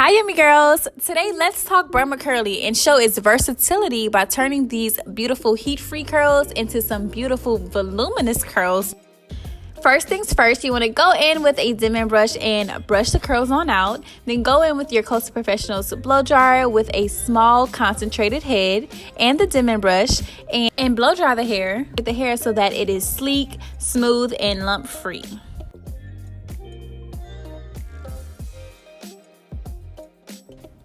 Hi yummy girls! Today let's talk Burma Curly and show its versatility by turning these beautiful heat-free curls into some beautiful voluminous curls. First things first, you want to go in with a dimming brush and brush the curls on out. Then go in with your Close to Professional's blow dryer with a small concentrated head and the dimming brush and blow dry the hair. Get the hair so that it is sleek, smooth, and lump free.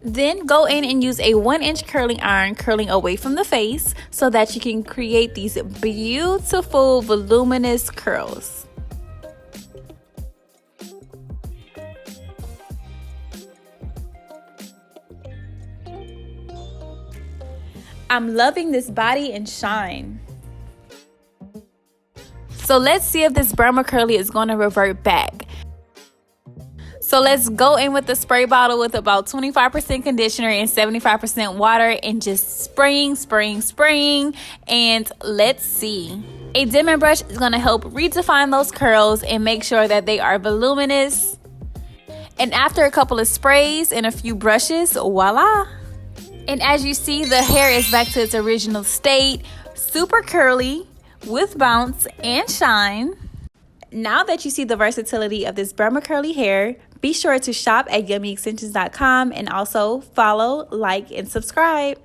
Then go in and use a 1-inch curling iron curling away from the face so that you can create these beautiful voluminous curls. I'm loving this body and shine. So let's see if this Burma Curly is going to revert back. So let's go in with the spray bottle with about 25% conditioner and 75% water and just spraying. And let's see. A dimming brush is going to help redefine those curls and make sure that they are voluminous. And after a couple of sprays and a few brushes, voila. And as you see, the hair is back to its original state, super curly with bounce and shine. Now that you see the versatility of this Burma Curly hair, be sure to shop at yummyextensions.com and also follow, like, and subscribe.